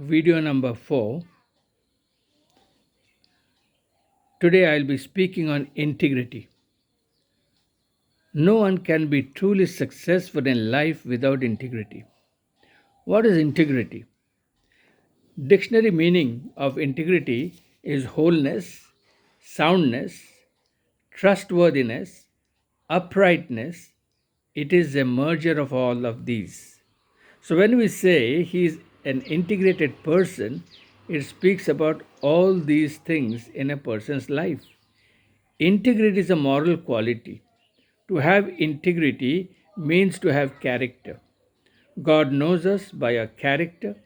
Video number 4. Today I'll be speaking on integrity. No one can be truly successful in life without integrity. What is integrity? Dictionary meaning of integrity is wholeness, soundness, trustworthiness, uprightness. It is a merger of all of these. So when we say he is an integrated person, it speaks about all these things in a person's life. Integrity is a moral quality. To have integrity means to have character. God knows us by our character,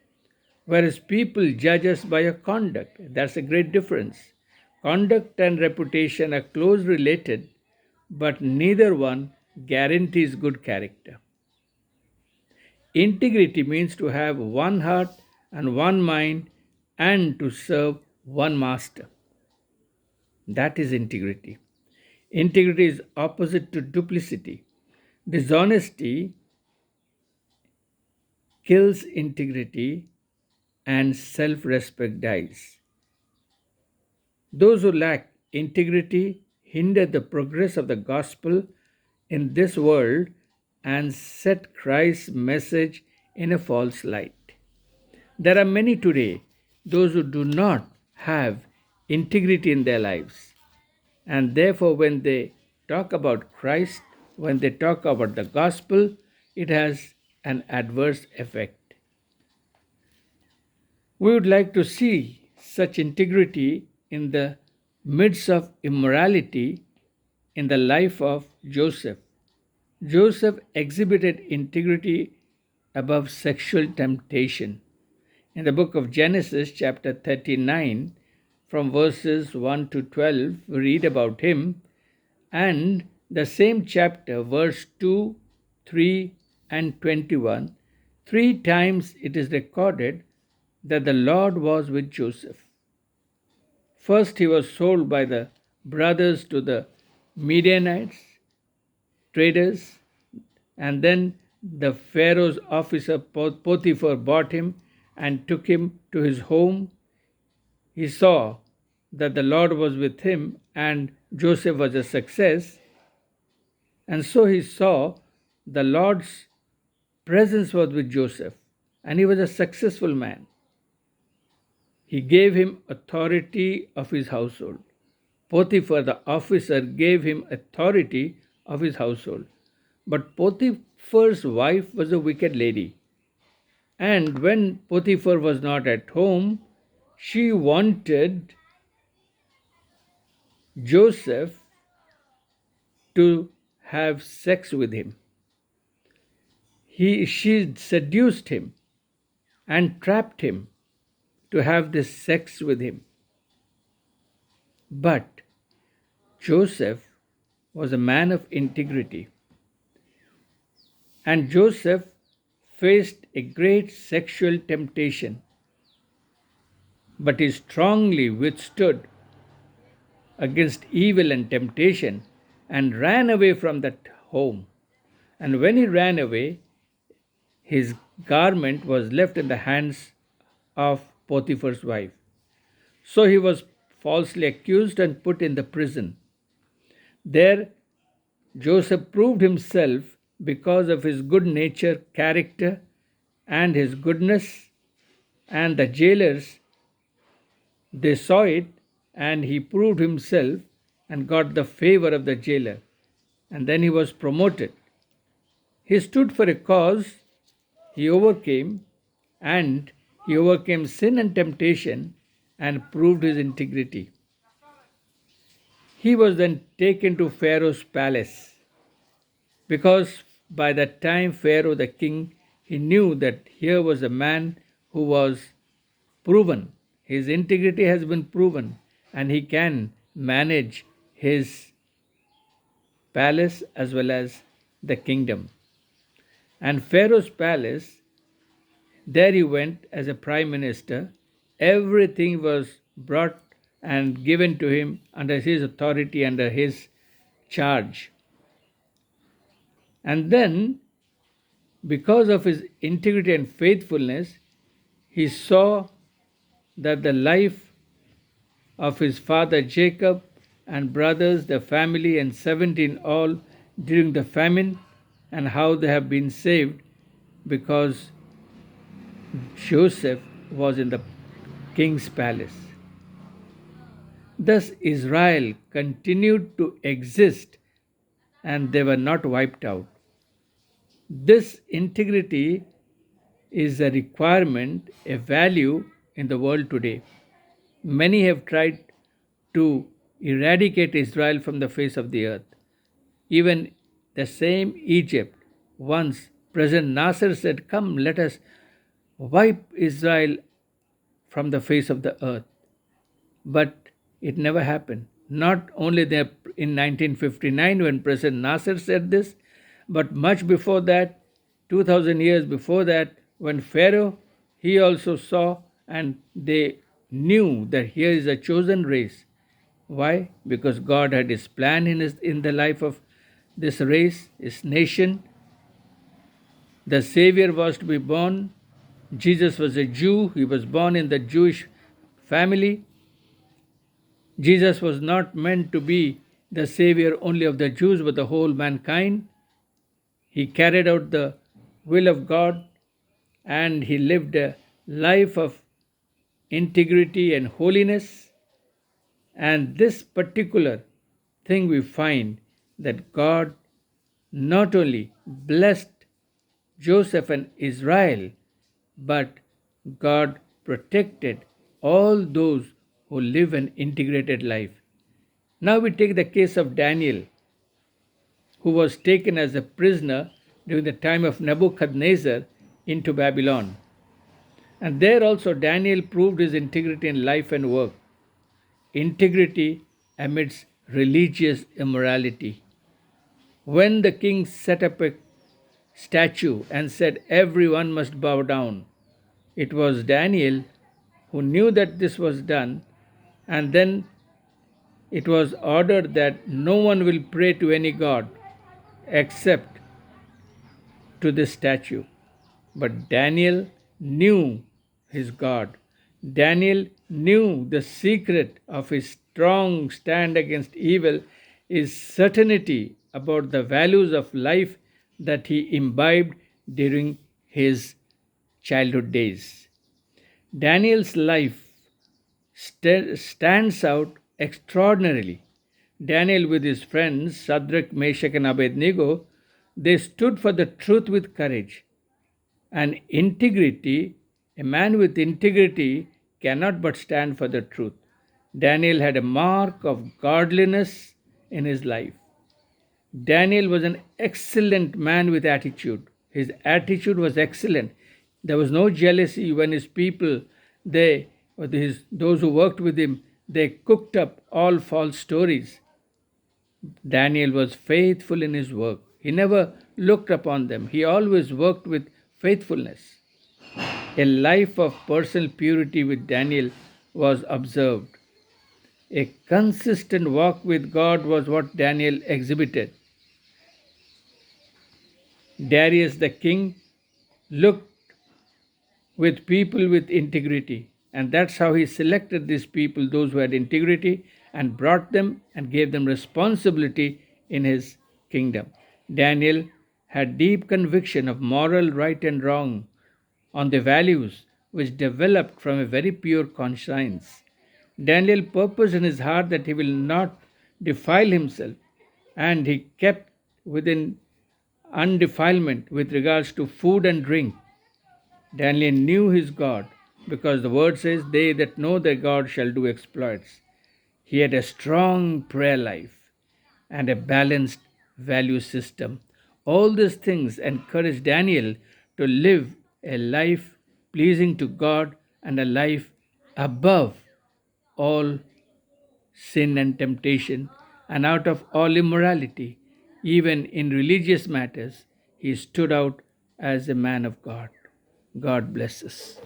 whereas people judge us by our conduct. That's a great difference. Conduct and reputation are close related, but neither one guarantees good character. Integrity means to have one heart and one mind and to serve one master. That is integrity. Integrity is opposite to duplicity. Dishonesty kills integrity and self respect dies. Those who lack integrity hinder the progress of the gospel in this world and set Christ's message in a false light. There are many today, those who do not have integrity in their lives. And therefore, when they talk about Christ, when they talk about the gospel, it has an adverse effect. We would like to see such integrity in the midst of immorality in the life of Joseph. Joseph exhibited integrity above sexual temptation. In the book of Genesis, chapter 39, from verses 1 to 12, we read about him, and the same chapter, verse 2, 3, and 21, three times it is recorded that the Lord was with Joseph. First, he was sold by the brothers to the Midianites, traders, and then the Pharaoh's officer Potiphar bought him and took him to his home. He saw that the Lord was with him and Joseph was a success. And so he saw the Lord's presence was with Joseph and he was a successful man. He gave him authority of his household. Potiphar, the officer, gave him authority of his household. But Potiphar's wife was a wicked lady. And when Potiphar was not at home, she wanted Joseph to have sex with him. She seduced him and trapped him to have this sex with him. But Joseph was a man of integrity. And Joseph faced a great sexual temptation, but he strongly withstood against evil and temptation and ran away from that home. And when he ran away, his garment was left in the hands of Potiphar's wife. So he was falsely accused and put in the prison. There, Joseph proved himself because of his good nature, character, and his goodness, and the jailers, they saw it, and he proved himself and got the favor of the jailer. And then he was promoted. He stood for a cause, he overcame, and he overcame sin and temptation and proved his integrity. He was then taken to Pharaoh's palace because by that time Pharaoh the king, he knew that here was a man who was proven. His integrity has been proven and he can manage his palace as well as the kingdom. And Pharaoh's palace, there he went as a prime minister. Everything was brought and given to him under his authority, under his charge. And then, because of his integrity and faithfulness, He saw that the life of his father Jacob and brothers, the family, and 17 all during the famine, and how they have been saved because Joseph was in the king's palace. Thus, Israel continued to exist and they were not wiped out. This integrity is a requirement, a value in the world today. Many have tried to eradicate Israel from the face of the earth. Even the same Egypt, once President Nasser said, "Come, let us wipe Israel from the face of the earth." But it never happened. Not only there in 1959 when President Nasser said this, but much before that, 2000 years before that, when Pharaoh, he also saw and they knew that here is a chosen race. Why? Because God had his plan in the life of this race, his nation. The Savior was to be born. Jesus was a Jew. He was born in the Jewish family. Jesus was not meant to be the Savior only of the Jews, but the whole mankind. He carried out the will of God and he lived a life of integrity and holiness. And this particular thing we find that God not only blessed Joseph and Israel, but God protected all those who live an integrated life. Now we take the case of Daniel, who was taken as a prisoner during the time of Nebuchadnezzar into Babylon. And there also Daniel proved his integrity in life and work. Integrity amidst religious immorality. When the king set up a statue and said everyone must bow down, it was Daniel who knew that this was done, and then it was ordered that no one will pray to any god except to this statue. But Daniel knew his God. Daniel knew the secret of his strong stand against evil, his certainty about the values of life that he imbibed during his childhood days. Daniel's life stands out extraordinarily. Daniel, with his friends Shadrach, Meshach, and Abednego, they stood for the truth with courage and integrity. A man with integrity cannot but stand for the truth. Daniel had a mark of godliness in his life. Daniel was an excellent man with attitude. His attitude was excellent. There was no jealousy when his people, those who worked with him, they cooked up all false stories. Daniel was faithful in his work. He never looked upon them. He always worked with faithfulness. A life of personal purity with Daniel was observed. A consistent walk with God was what Daniel exhibited. Darius the king looked with people with integrity, and that's how he selected these people, those who had integrity, and brought them and gave them responsibility in his kingdom. Daniel had deep conviction of moral right and wrong, on the values which developed from a very pure conscience. Daniel purposed in his heart that he will not defile himself, and he kept within undefilement with regards to food and drink. Daniel knew his God because the word says, "They that know their God shall do exploits." He had a strong prayer life and a balanced value system. All these things encouraged Daniel to live a life pleasing to God and a life above all sin and temptation and out of all immorality. Even in religious matters, he stood out as a man of God. God bless us.